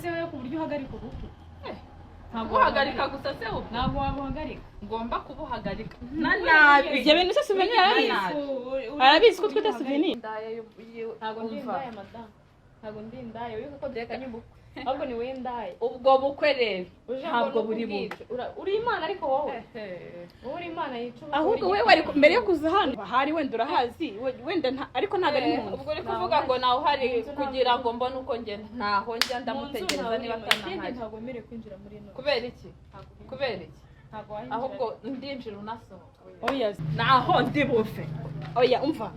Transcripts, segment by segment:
se wewe ku buryo uhagarika ubukwe ntabwo uhagarika gusa se ubu ntabwo wabuhagarika ngomba kubuhagarika nabi ibyo bintu se souvenir arabizi ko twita souvenir ntabwo ndi indaya madame ntabwo ndi indaya wibuka ko dutekanye ubukwe ahubwo ni wowe ndaye ubwo bukwe rero ntabwo buri bukwe uri imana ariko wowe uri imana yicuma ahubwo wewe wari mbere yo kuza hano hari wenda urahazi wenda ariko ntabwo ari mu ubwo uri kuvuga ngo nawe uhari kugira ngo mbone uko ngenda ntaho njya ndamutegereza niba atanahari ntabwo wemerewe kwinjira muri ino kubera iki ntabwo ahubwo ndinjira unasohoka oya naho ndi bufe oya umva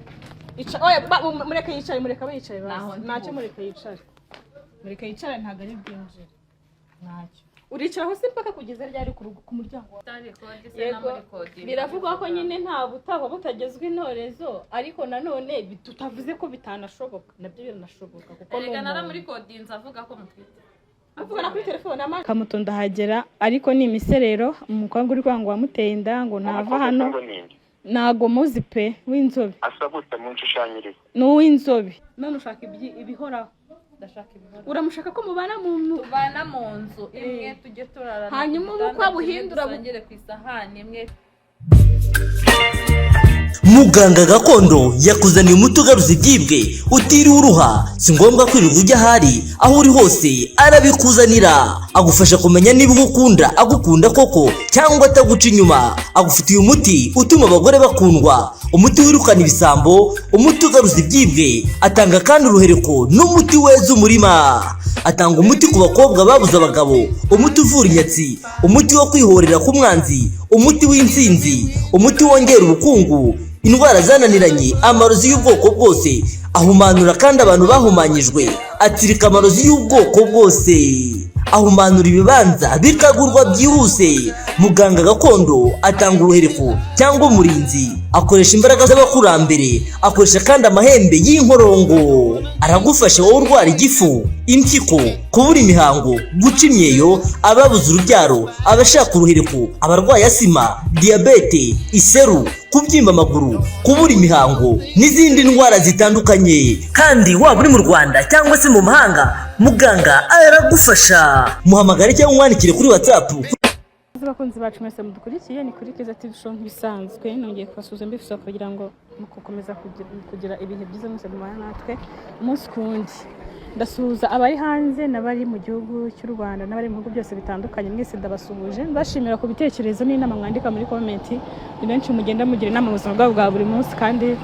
oya mureke yicare mureke abiyicaye ntacyo mureke yicare mureke yicare ntabwo ari bwinjire ntacyo uricara aho se mpaka kugeza ryari ku muryango yego biravugwa ko nyine nta butaba butagezwe intorezo ariko nanone tutavuze ko bitanashoboka nabyo biranashoboka kuko erega nara muri kodinza avuga ko mutwite avugana kuri telefone amazi Kamutonda hagera ariko ni imiserero umukobwa uri kwanga wamuteye inda ngo nava hano nago muzi pe w'inzobe asabutse mu nshushanyirize n'uw'inzobe none ushaka ibihoraho uramushaka ko mubana mu nzu imwe tujye turarana hanyuma ubukwe buhindura bugere ku isahani imwe Muganga gakondo yakuzaniye umuti ugaruza ibyibwe utiriwe uruha si ngombwa kwirirwa ujya ahari aho uri hose arabikuzanira agufasha kumenya niba ugukunda agukunda koko cyangwa ataguca inyuma agufitiye umuti utuma abagore bakundwa umuti wirukana ibisambo umuti ugaruza ibyibwe atanga kandi uruhereko n'umuti weza umurima atanga umuti ku bakobwa babuze abagabo umuti uvura inyatsi umuti wo kwihorera ku mwanzi umuti w'insinzi umuti wongera ubukungu indwara zananiranye amarozi y'ubwoko bwose ahumanura kandi abantu bahumanyijwe atsirika amarozi y'ubwoko bwose ahumanura ibibanza bikagurwa byihuse muganga gakondo atanga uruhereko cyangwa umurinzi akoresha imbaraga z'abakurambere akoresha kandi amahembe y'inkorongo aragufasha wowe urwara igifu impyiko kubura imihango guca imyeyo ababuze urubyaro abashaka uruhereko abarwaye asima diyabete iseru kubyimba amaguru kubura imihango n'izindi ndwara zitandukanye kandi waba uri mu Rwanda cyangwa se mu mahanga muganga aragufasha muhamagare cyangwa umwandikire kuri WhatsApp. Abakunzi bacu mwese mudukurikiye ni kuri Keza TV show nk'ibisanzwe nongeye kubasuhuza mbifisa kugira ngo mukomeza kugira ibihe byiza mwese mubana natwe umunsi kundi ndasuhuza abari hanze n'abari mu gihugu cy'u Rwanda n'abari mu bihugu byose bitandukanye mwese ndabasuhuje mbashimira ku bitekerezo n'inama mwandika muri comment ni benshi mugenda mugira inama mu buzima bwa buri munsi kandi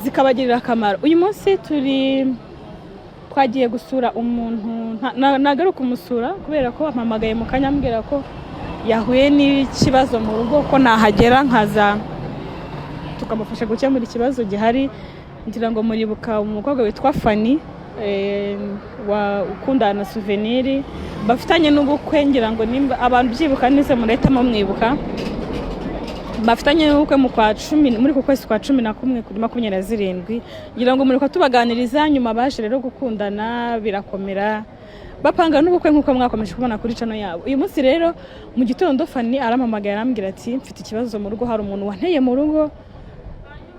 zikabagirira akamaro uyu munsi twagiye gusura umuntu nagaruka umusura kubera ko ampamagaye mu kanya ambwira ko yahuye n'ikibazo mu rugo ko nahagera nkaza tukamufasha gukemura ikibazo gihari ngira ngo muribuka umukobwa witwa Fanny ukundana na souvenir bafitanye n'ubukwe ngira ngo nimba abantu byibuka neze mureta mu mwibuka bafitanye n'ubukwe mu kwa 10 muri ku kwezi kwa 11 kuri 27 ngira ngo muri ko tubaganiriza nyuma baje rero gukundana birakomera bapanga n'ubukwe nkuko mwakomeje kubona kuri channel yabo uyu munsi rero mu gitondo Fanny arampamagaye arambwira ati mfite ikibazo mu rugo hari umuntu wanteye mu rugo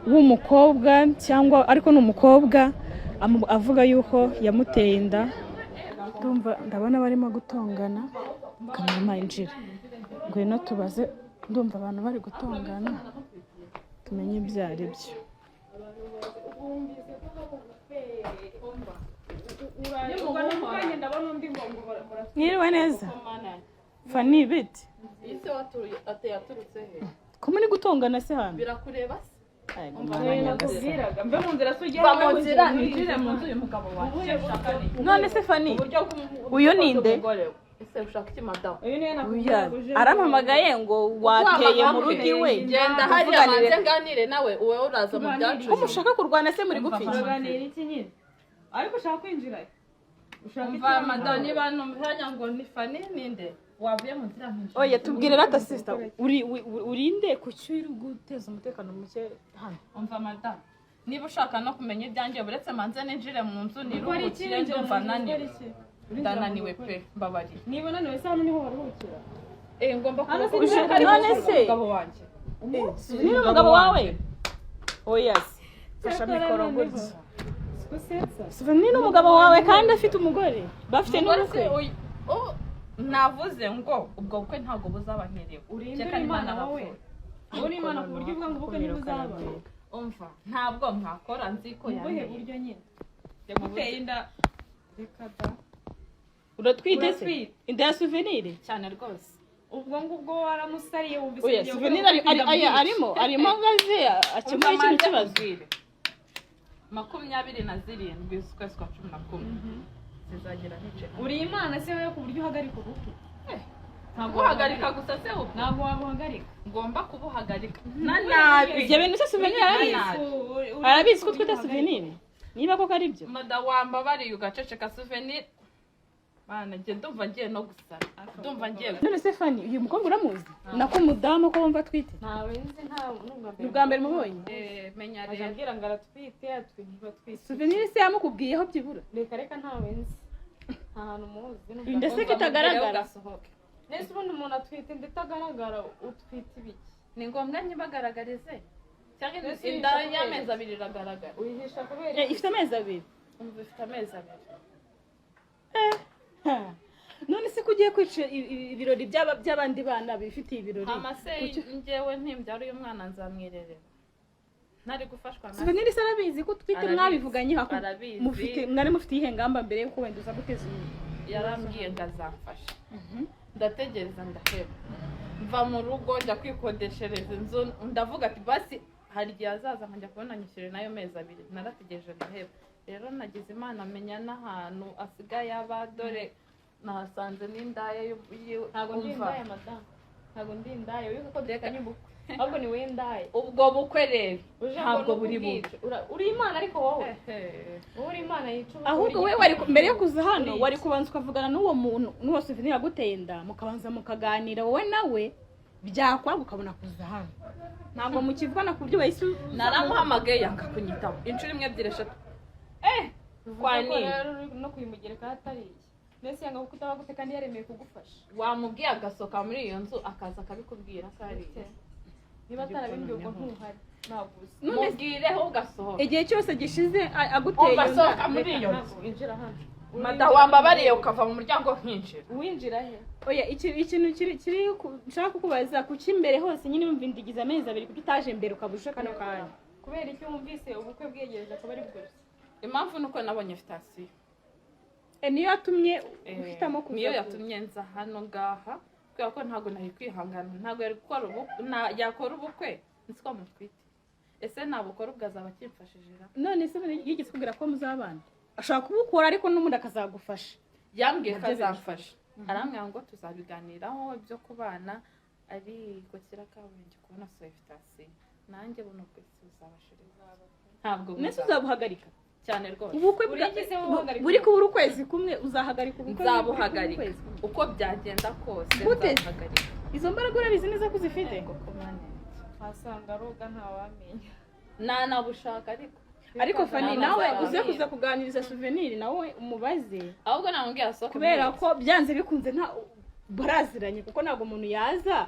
w'umukobwa cyangwa ariko n'umukobwa avuga yuko yamuteye inda ndabona barimo gutongana kamama injira ngwino tubaze ndumva abantu bari gutongana tumenye ibyari byo Mwiriwe neza Fanny bite ise yaturutse he ko muri gutongana se hano birakureba mbe mu nzira sujya ninjire mu nzu y'umugabo wawe none se Fanny uyu ninde ese ushaka iki madamu arampamagaye ngo wateye mu rugo iwe genda hariya manze nganire nawe uwe uraza mu byacu ko mushaka kurwana se muri gupfira kuganira iki nyine ariko ushaka kwinjira umva madamu niba numvanya ngo ni Fanny ninde wavuye mu nzira nkinjira oya tubwire rata sister urinde ku cyuri guteza umutekano muke hano umva madamu niba ushaka no kumenya ibyanjye buretse manze ninjire mu nzu niruhukire ndumva naniwe ndananiwe pe mbabari niba naniwe se hano niho waruhukira ngomba kuruhuka none se umugabo wanjye ni umugabo wawe oya fasha mikoro gutya Souvenir n'umugabo wawe kandi afite umugore bafite n'ubukwe. Navuze ngo ubwo bukwe ntabwo buzaba nkerewe. Urindira Imana wowe. Uri Imana ku buryo uvuga ngo ubukwe ntibuzaba. Umva ntabwo mwakora nzi ko Ubuhe buryo nyine? yamuteye inda Reka da. Uratwite se? Inda ya Souvenir? cyane rwose. Ubwo ngubwo waramusariye wumvise Oya, Souvenir arimo ngaze akemura ikintu kibazo. 27 z'ukwezi kwa 11 zizagera nice. Uri Imana se wewe ku buryo uhagarika ubukwe? Ntabwo uhagarika gusa se ubu. Ntabwo wabuhagarika. Ngomba kubuhagarika. Nabi. Ibyo bintu se Souvenir arabizi ko twita Souvenir. Niba koko ari byo. Mada wamba bari ugaceceka Souvenir. Bana ngiye ndumva ngiye no gusara. Ndumva ngiye. None Stephanie uyu mukobwa uramuzi? Nako mudamu ko wumva twite. Ntawe nzi ntawe Ni ubwa mbere mubonye? Menya rero. Ajambira ngo aratwite atwinjira twise. Souvenir se yamukubwiyeho byibura. Reka ntawe nzi. Nta hantu muzi. Ndetse kitagaragara. Nese ubundi umuntu atwite nditagaragara utwite ibiki? Ni ngombwa ntibagaragarize. Cyangwa inda y'amezi 2 iragaragara. Uyihisha kubera ifite amezi 2. Umva ifite amezi 2. None se kugiye kwica ibirori by'abandi bana bifitiye ibirori. Amase njyewe ntimbyara uyu mwana nzamwirerera. Nari gufashwa na Souvenir se arabizi ko twite mwabivuganye hako. Mufite mwari mufite ihengamba mbere yuko wenda uza guteza yarambwiye ngazamfasha. Ndategereza ndaheba. Mva mu rugo njya kwikodeshereza inzu ndavuga ati basi hari igihe azaza nkajya kubona nyishyure nayo mezi 2 narategereje ndaheba. Rero nagize Imana amenya n'ahantu asigaye abadore nahasanze n'indaya ntabwo ndi indaya madam. Ntabwo ndi indaya wibuka ko deka nyubukwe. Ahubwo ni we ndaya. Ubwo bukwe rero ntabwo buri bukwe. Uri Imana ariko wowe. Uri Imana yicu. Ahubwo we wari mbere yo kuza hano wari kubanza ukavugana n'uwo muntu n'uwo Souvenir yaguteye inda mukabanza mukaganira wowe nawe byakwa ukabona kuza hano. Ntabwo mukivugana ku buryo bahise naramuhamagaye yanga kunyitaba. Inshuro 2 3 4. Kwa nini? No kuyimugereka hatari iki. Nese yanga kukutaba gute kandi yaremeye kugufasha. Wamubwiye agasoka muri iyo nzu akaza akabikubwira kari. Niba atarabimbye ubwo ntuhari. Nabuze. Mubwireho ugasohoka. Igihe cyose gishize aguteye ugasohoka muri iyo nzu. Injira hano. Mada wambabariye ukava mu muryango nkinjira. Uwinjira he? Oya ikintu kiri nshaka kukubaza kuki imbere hose nyine wumva indigiza amezi 2 kuko utaje imbere ukabusha kano kanya. Kubera icyo wumvise ubukwe bwegereje akaba ari bwose. Impamvu nuko nabonye fitasiyo. Niyo yatumye ufitamo kuza. Niyo yatumye nza hano ngaha. Kubera ko ntago nari kwihangana. Ntago yari gukora ubukwe yakora ubukwe. Nsiko mutwite. Ese nabukora ubwazaba kimfashijira. None se yigeze kubwira ko muzabana. Ashaka kubukora ariko n'umundi akazagufasha. Yambwiye ko azamfasha. Arambwira ngo tuzabiganiraho ibyo kubana ari ko kirakabuye kubona so fitasiyo. Nanjye buno kwese uzabashiriza. Ntabwo nese uzabuhagarika cyane rwose. Ubukwe buri kubura ukwezi kumwe uzahagarika ubukwe. Nzabuhagarika uko byagenda kose nzabuhagarika. Izo mbaraga urabizi neza ko uzifite. Asanga roga ntawamenya. Nabushaka ariko Fanny nawe uze kuza kuganiriza Souvenir nawe umubaze. Ahubwo namubwiye asohoka. Kubera ko byanze bikunze nta baraziranye kuko ntago umuntu yaza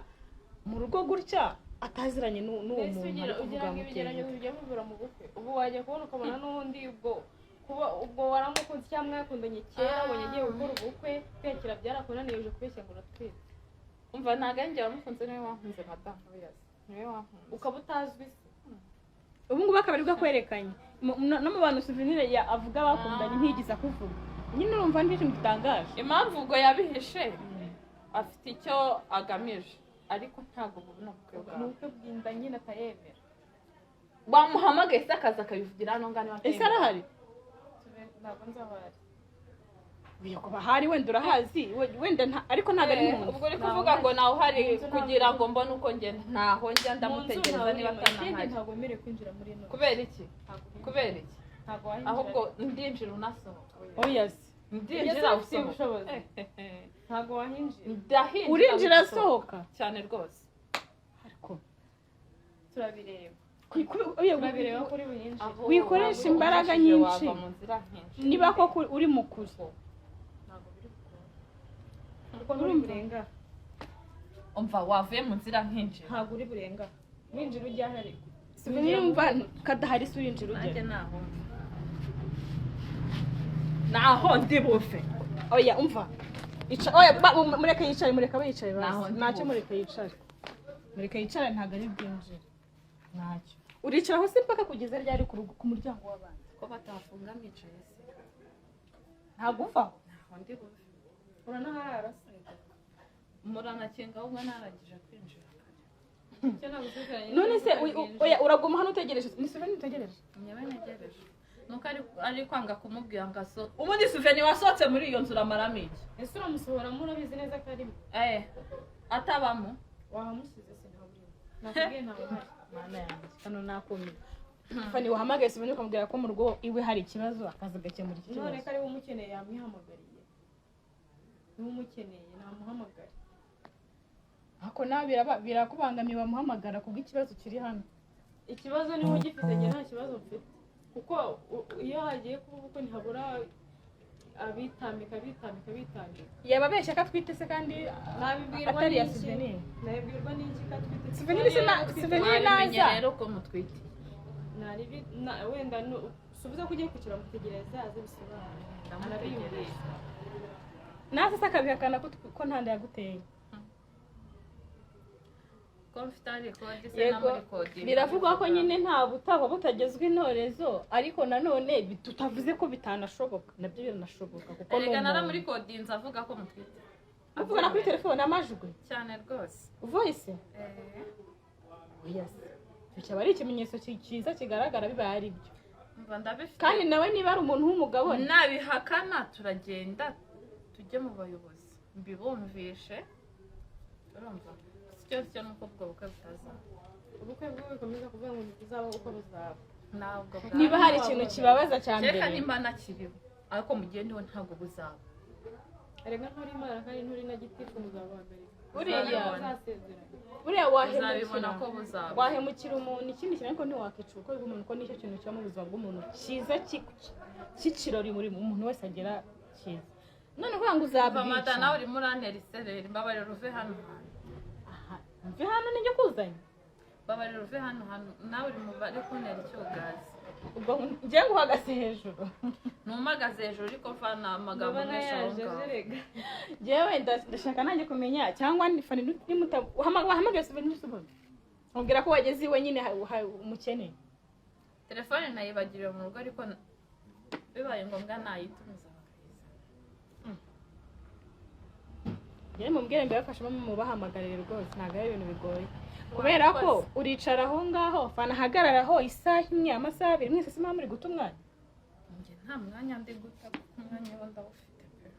mu rugo gutya ataziranye n'uwo muntu ugira ngo ibigeranyo bijya bibura mu bukwe. Ubu wajya kubona ukabona n'undi ubwo waramukunze cyangwa yakundanye kera abonye agiye gukora ubukwe kwekera byarakunaniye uje kubeshya ngo uratwite. Umva ntagange wamukunze niwe wankunze madam oyazi. Niwe wankunze. Ukaba utazwi se. Ubu ngubu akaba aribwo kwerekanye. No mu bantu Souvenir avuga bakundanye ntigiza kuvuga. Nyine urumva ndi ikintu gitangaje. Impamvu ubwo yabihishe afite icyo agamije. Ariko ntago bubona ubukwe bw'inda nyine atayemera. Bamuhamagaye se akaza akabivugira hano ngani bateye. Ese arahari? Ntabwo nzabari. Biyo kuba hari wenda urahazi wenda ariko ntago ari mu nzu. Ubwo uri kuvuga ngo nawe uhari kugira ngo mbone uko ngenda ntaho njya ndamutegereza niba atanahari. Ntago wemerewe kwinjira muri ino. Kubera iki? Kubera iki? Ntago wahinjira. Ahubwo ndinjira unasohoka. Oya se. Ndinjira usohoka. Ntago wahinjira. Ndahinjira. Urinjira asohoka cyane rwose. Ariko turabireba. Turabireba kuri buhinjira. Wikoresha imbaraga nyinshi. Niba ko uri mukuri. Uko uri burenga. Umva wavuye mu nzira nkinjira. Ntago uri burenga. Winjira ujya hari. Souvenir umva kadahari surinjira ujya. Nanjye naho. naho ndi bufe oya umva oya mureke yicare mureka bicaye basi ntacyo mureke yicare ntabwo ari bwinjire ntacyo uricara hose mpaka kugeza ryari ku muryango w'abandi ko batafunga micaye se ntabwo umva naho ndi buve uranaharara muranakinga ahubwo narangije kwinjira none se oya uraguma hano utegereje ni Suveni utegereje nyewe negereje nuko ari kwanga kumubwira ngo aso ubundi Suveni wasohotse muri iyo nzu uramaramo iki ese uramusohoramo urabizi neza ko arimo atabamo wahamusize se ntabwo nakubwiye ntabwo hari mana yanjye hano nakumira Fani wahamagaye Suveni ukamubwira ko mu rugo iwe hari ikibazo akaza gakemura iki none ko ari we umukeneye yamwihamagariye niwe umukeneye namuhamagare ako nawe birakubangamiye bamuhamagara kubw'ikibazo kiri hano ikibazo niho ugifite njye nta kibazo mfite kuko iyo hagiye kuba ubukwe ntihabura abitambika yababeshya ko atwite se kandi atari ya Suveni nabibwirwa n'iki ko atwite Suveni naza rero ko mutwite wenda subiza ko ugiye kwicara mutegereza aze bisobanura ndamutegereza naza se akabihakana ko ntanda yaguteye yego biravugwa ko nyine nta butahwa butagezwe intorezo ariko nanone tutavuze ko bitanashoboka nabyo biranashoboka kuko rega nara muri kodinze avuga ko mutwite avugana kuri telefone amajwi cyane rwose voice yes cyaba ari ikimenyetso cyiza kigaragara bibaye ari byo kandi nawe niba ari umuntu w'umugabo nabihakana turagenda tujye mu bayobozi mbibumvishe urumva cyo nuko ubwo bukwe butazaba ubukwe bwo bikomeza kuvuga ngo ntibuzaba uko buzaba ntabwo niba hari ikintu kibabaza cya mbere reka nimba nakiriho ariko mu gihe ndiho ntabwo buzaba rega nturi imana kandi nturi na gitifu muzabahagarika buriya wahemukira umuntu ikindi kintu ariko ntiwakica ubukwe bw'umuntu ko nicyo kintu kiba mu buzima bw'umuntu cyiza cy'ikirori buri muntu wese agira cyiza none kuvuga ngo uzabwica nawe urimo urantera isereri mbabarira uve hano mve hano nijya kuzanye babarira uve hano nawe uri mu bari kuntera icyugazi ubwo ngiye guhagaze hejuru numagaze hejuru ariko mvana amagambo menshi aho ngaho njyewe ndashaka nanjye kumenya cyangwa Fani wahamagaye Suveni n'isuboni mubwira ko wageze iwe nyine umukeneye telefone nayibagiriye mu rugo ariko bibaye ngombwa nayitumiza njyewe mubwire mbere bafashemo mubahamagarire rwose ntabwo ari ibintu bigoye kubera ko uricara aho ngaho Fani ahagararaho isaha imwe amasaha abiri mwese se muri guta umwanya nta mwanya ndi guta kuko umwanya wo ndawufite pe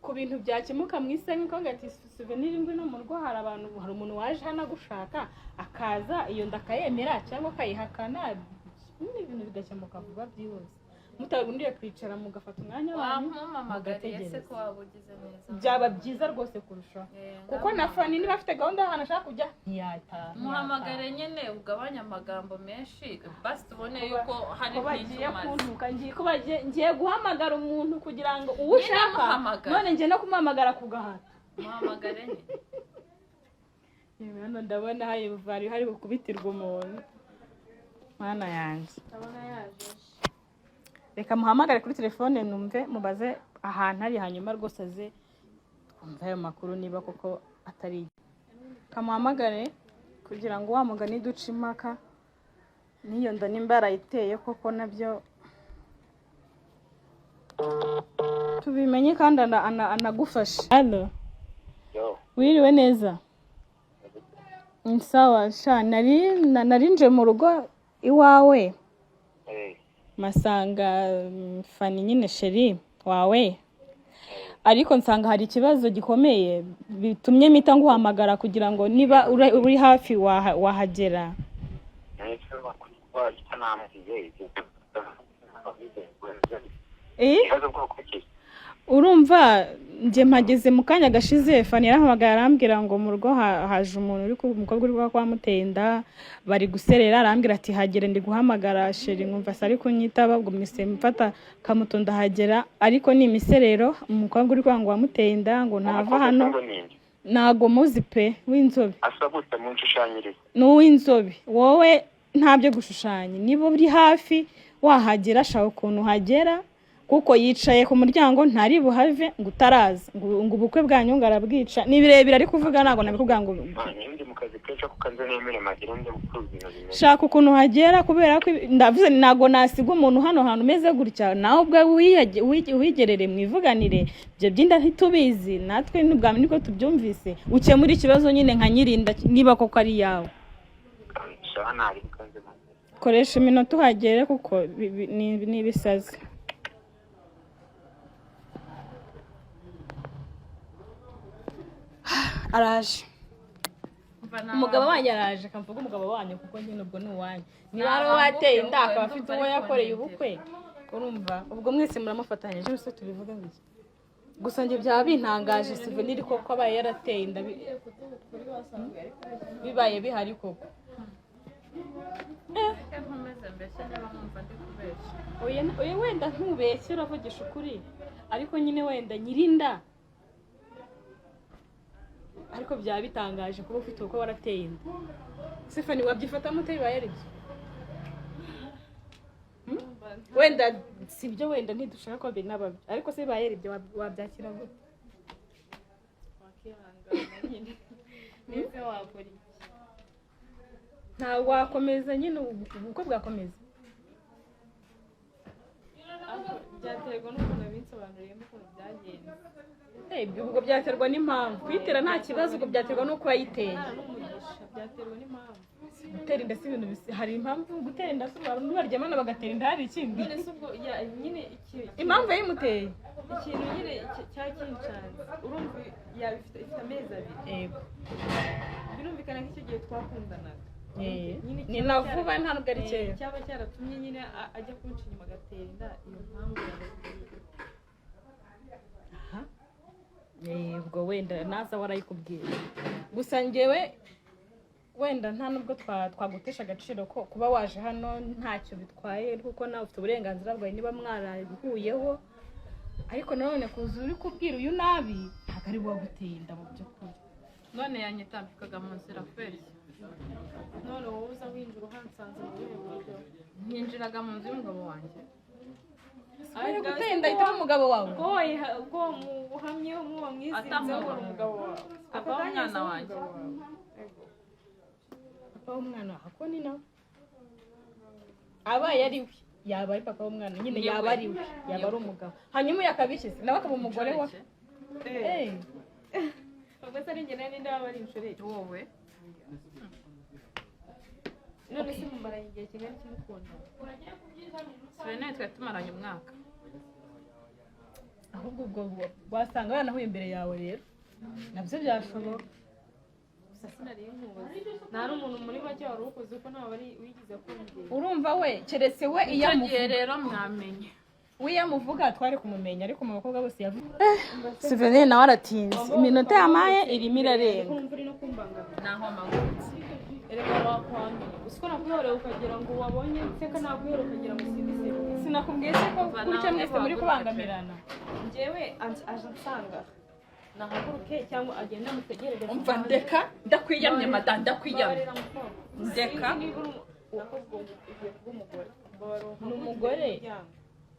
ku bintu byakemuka mu isaha imwe ukavuga ati Suveni no mu rugo hari umuntu waje hano agushaka akaza iyo ndakayemera cyangwa akayihakana ibintu bigakemuka vuba byihuse mutabundiye kwicara mugafata umwanya wanyu mugategereza ko wabugize neza byaba byiza rwose kurushaho kuko na Fani niba afite gahunda y'ahantu ashaka kujya ntiyataha muhamagare nyine ugabanya amagambo menshi basi tubone yuko hari ko ngiye guhamagara umuntu kugira ngo uwo ushaka none ngiye no kumuhamagara ku gahato muhamagare nyine hano ndabona hari gukubitirwa umuntu mwana yanjye ndabona yaje reka muhamagare kuri telefone numve mubaze ahantu ari hanyuma rwose aze twumve ayo makuru niba koko atari kamuhamagare kugira ngo wa mugani duce impaka n'iyo nda nimba yarayiteye koko nabyo tubimenye kandi anagufashe halo wiriwe neza sawa sha narinje mu rugo iwawe masanga Fani nyine sheri wawe ariko nsanga hari ikibazo gikomeye bitumye mpita nguhamagara kugira ngo niba uri hafi wahagera urumva njye mpageze mu kanya gashize Fani yarahamagaye arambwira ngo mu rugo haje umuntu umukobwa uri kwa mutenda bari guserera arambwira ati hagere ndi guhamagara sheri nkumva se ari kunyitaba ubwo mise mfata kamutonda hagera ariko ni imiserero umukobwa uri kwa ngo wamutenda ngo ntava hano nago muzi pe w'inzobe asabutse mu nshushanyirize n'uw'inzobe wowe ntabyo gushushanya niba uri hafi wahagera shaka ukuntu hagera kuko yicaye ku muryango ntari buhave ngo utaraza ngo ubukwe bwanyu ngo arabwica ni birebire ari kuvuga ntabwo nabikubwira ngo ndi mu kazi kenshi ako kanze nemere magire ndi gukora ibintu bimeze shaka ukuntu hagera kubera ko ndavuze ntabwo nasiga umuntu hano hantu umeze gutya nawe ubwo wigerere mwivuganire ibyo byinda ntitubizi natwe n'ubwa niko tubyumvise ukemura ikibazo nyine nka nyirinda niba koko ari yawe shana ari kanze koresha iminota uhagere kuko ni ibisazi araje umugabo wanjye araje akamvuga umugabo wanyu kuko nyine ubwo ni uwanyu niba ari wateye inda akaba afite uwo yakoreye ubukwe urumva ubwo mwese muramufatanyije byose tubivuga ngo gusa njye byaba bintangaje Souvenir koko abaye yarateye inda bibaye bihari koko oya wenda ntubeshye uravugisha ukuri ariko nyine wenda nyirinda ariko byaba bitangaje kuba ufite uko warateye inda Stephanie wabyifatamo utabibaye ari byo wenda si byo wenda ntidushaka ko binaba ariko se bibaye ari byo wabyakira gute wakihangana nyine nize wakora iki nta wakomeza nyine ubukwe bwakomeza byaterwa n'ukuntu binsobanuriyemo ukuntu byagenze ubwo byaterwa n'impamvu kuyitera nta kibazo ubwo byaterwa n'uko wayiteye byaterwa n'impamvu gutera inda si ibintu hari impamvu gutera inda si abantu baryamana bagatera inda hari ikindi impamvu yayimuteye ikintu nyine cya kincanze urumva yabifite amezi abiri yego birumvikana nk'icyo gihe twakundanaga ni na vuba ntabwo ari kera cyaba cyaratumye nyine ajya kunca inyuma agatera inda iyo mpamvu ubwo wenda naza warayikubwira gusa njyewe wenda nta nubwo twagutesha agaciro ko kuba waje hano ntacyo bitwaye kuko nawe ufite uburenganzira bwawe niba mwarahuyeho ariko nanone kuza uri kubwira uyu nabi ntabwo ari waguteye inda mu by'ukuri none yanyitambikaga mu nzira kweri none wowe uza winjira uhansanze mu buhe buryo nyinjiraga mu nzu y'umugabo wanjye ari gutera inda ahita umugabo wawe ubwo muhamye muba mwizinzeho umugabo wawe papa w'umwana wanjye papa w'umwana wawe ako ni nawe abaye ari we yaba ari papa w'umwana nyine yaba ari we yaba ari umugabo hanyuma uyu akabishyize nawe akaba umugore wa ubwo se ari njye nawe ninde waba ari inshoreke wowe none se mumaranye igihe kingana kimukunda Souvenir twari tumaranye umwaka ahubwo ubwo wasanga yanahuye imbere yawe rero nabyo byashoboka gusa sinari nkuzi nta n'umuntu muri make wari ukuzi ko ntawe ari wigize kumbwira urumva we keretse we iyo amuvuga rero mwamenye we iyo amuvuga twari kumumenya ariko mu bakobwa bose yavuga Souvenir nawe aratinze iminota yamaye irimo irarenga kumva uri no kumbangamira naho amagurutse erega wakwanga usiko nakwihorera ukagira ngo wabonye seka nakwihorera ukagira ngo sindise sinakubwiye se ko gutya mwese muri kubangamirana njyewe aje ansanga nahaguruke cyangwa agenda mutegereze umva ndeka ndakwiyamye madam ndakwiyamye ndeka ni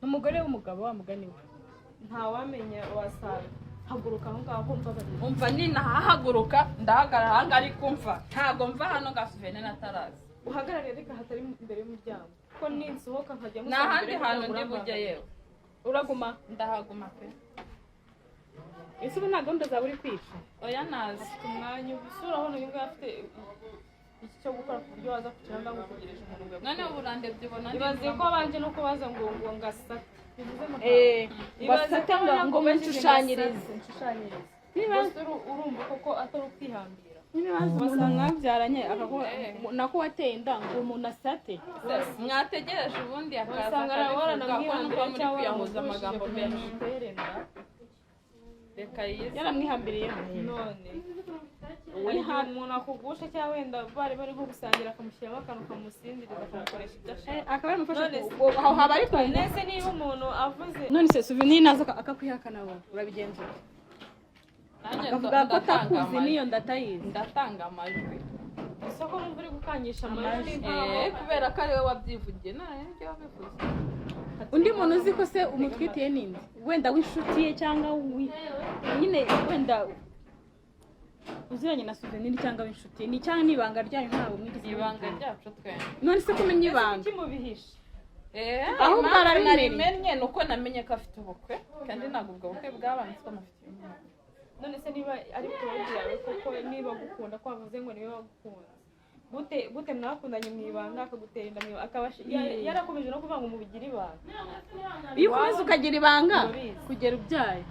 umugore w'umugabo wa mugani we ntawamenya wasanga haguruka aho ngaho umva ninahahaguruka ndahagarara aha ngaha ariko umva ntabwo mva hano nga Souvenir natarazi uhagarare reka hatari imbere y'umuryango ko ninsohoka nkajya nta handi hantu ndi bujye yewe uraguma ndahaguma pe ese ubu nta gahunda zawe uri kwica oya nazi afite umwanya ubusura urabona uyu nguyu afite iki cyo gukora ku buryo waza kugira ngo agutegereje umuntu ngo none burande byibona ibaze ko abanje no kubaza ngo ngasate basate ngo nshushanyirize nibaze urumva koko atari ukwihambira umuntu mwabyaranye nako wateye inda ngo umuntu asate mwategereje ubundi akaza usanga akabivuga muri kwiyahuza amagambo menshi reka yize yaramwihambiriye none igihe umuntu akugusha cyangwa wenda bari nko gusangira akamushyiramo akantu kamusindiriza akamukoresha ibyo ashaka akaba yamufasha aho haba ari kumwe nese niba umuntu avuze none se Souvenir naza akakwihakana wowe urabigenzura akavuga ko atakuzi n'iyo ndatayizi ndatanga amajwi isoko numva uri gukangisha amajwi kubera ko ariwe wabyivugiye nawe nibyo wabivuze. undi muntu uzi ko se umutwitiye ninde wenda w'inshuti ye cyangwa nyine wenda uziranye na souvenir cyangwa w'inshuti ye ni cyangwa n'ibanga ryanyu ntabwo mwigeze ibanga ryacu twe none se kumenya ibanga kimubihisha aho narimenye ni uko namenye ko afite ubukwe kandi ntabwo ubwo bukwe bwabanze ko amufitiye umwana. none se niba ari porodi yawe koko niba agukunda ko wavuze ngo niwe wagukunze gute mwakundanye mu ibanga akagutera inda akaba yarakomeje no kuvuga ngo mubigire ibanga iyo ukomeza ukagira ibanga kugera ubyaye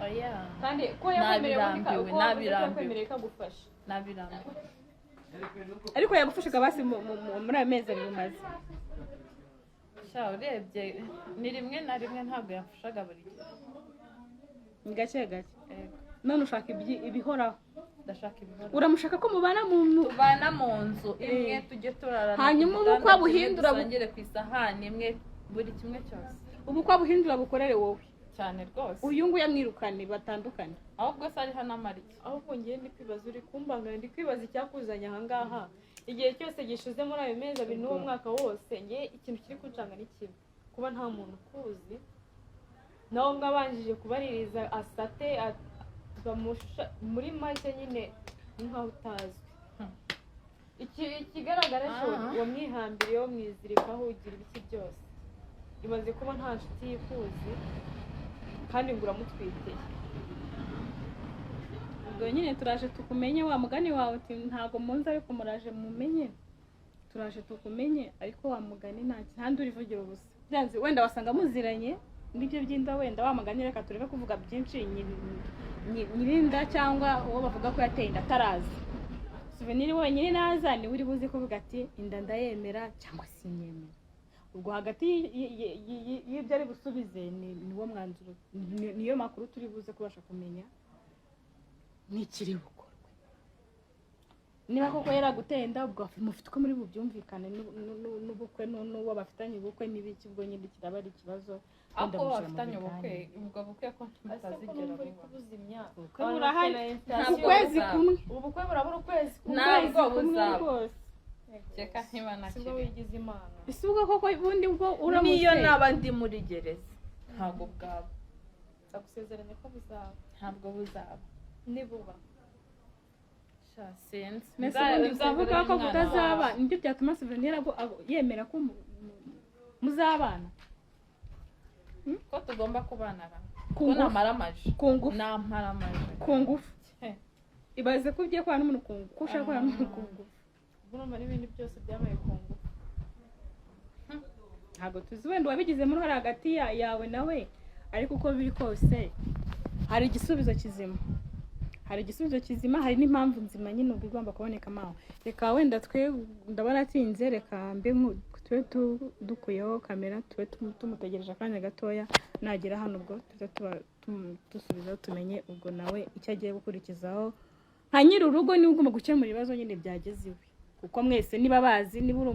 kandi ko yakwemereye ko agufasha nabirambiwe ariko yagufashaga basi muri ayo mezi abiri umaze urebye ni rimwe na rimwe ntabwo yafashaga buri gihe ni gake gake none ushaka ibihoraho ndashaka ibihoraho uramushaka ko mubana tubana mu nzu imwe tujye turarana hanyuma ubukwe buhindura bongere ku isahani imwe buri kimwe cyose ubukwe buhindura bukorere wowe cyane rwose uyu nguyu amwirukane batandukanye ahubwo se ariho n'amarike ahubwo ngiye ndi kwibaza uri kumbangana ndi kwibaza icyakuzanye ahangaha igihe cyose gishize muri ayo mezi abiri n'uwo mwaka wose ngiye ikintu kiri kuncanga ni kimwe kuba nta muntu ukuzi nawe mwabanjije kubaririza asate muri make nyine ni nkaho utazwi ikigaragara cyo wamwihambiriye wo mwizirikaho ugira ibiki byose imaze kuba nta nshuti yikuzi kandi ngo uramutwiteye ubwo nyine turaje tukumenye wa mugani wawe uti ntabwo munsi ariko muraje mumenye turaje tukumenye ariko wa mugani nta nduri ivugira ubusa byanze wenda wasanga muziranye n'ibyo byinda wenda wa mugani reka tureke kuvuga byinshi nyirinda cyangwa uwo bavuga ko yateye inda atarazi souvenir wenyine naza niwe uri buzi kuvuga ati inda ndayemera cyangwa sinyemera ubwo hagati y'ibyo ari busubize niwo mwanzuro niyo makuru turi buze kubasha kumenya n'ikiri bukorwe niba koko yaraguteye inda ubwo mufite uko muri bubyumvikane n'ubukwe n'uwo bafitanye ubukwe n'ibiki ubwo nyine kiraba ari ikibazo ako bafitanye ubwo bukwe ko mutazigera kubuza imyaka ukwezi kumwe ubukwe burabura ukwezi ntabwo buzaba reka niba sibwo wigize imana ese ubwo koko ubundi ubwo uramutse niyo naba ndi muri gereza ntabwo bwaba ndagusezeranya ko buzaba ntabwo buzaba nibuba sinzi mbese ubundi uzavuga ko butazaba nibyo byatuma souvenir yemera ko muzabana ko tugomba kubana ku ngufu ku ngufu ibaze ko ugiye kubana n'umuntu ku ngufu ko ushaka kubana n'umuntu ku ngufu urumva n'ibindi byose byabaye ku ngufu ntabwo tuzi wenda wabigizemo uruhare hagati yawe nawe ariko uko biri kose hari igisubizo kizima hari n'impamvu nzima nyine ubwo igomba kuboneka amaho reka wenda ndabona atinze reka mbe tube dukuyeho kamera tube tumutegereje akanya gatoya nagera hano ubwo dusubizaho tumenye ubwo nawe icyo agiye gukurikizaho nka nyiri urugo niwe ugomba gukemura ibibazo nyine byageze iwe kuko mwese niba bazi niba uri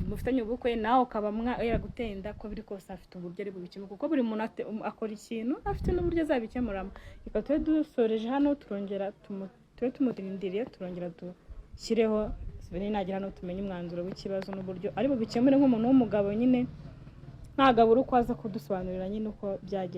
mufitanye ubukwe nawe ukaba yaragutenda ko biri kose afite uburyo ari bubikemura kuko buri muntu akora ikintu afite n'uburyo azabikemuramo reka tube dusoreje hano turongera tube tumurindiriye turongera dushyireho nagira hano tumenye umwanzuro w'ikibazo n'uburyo ari bubikemure nk'umuntu w'umugabo nyine ntagabura uko aza kudusobanurira nyine uko byagenze.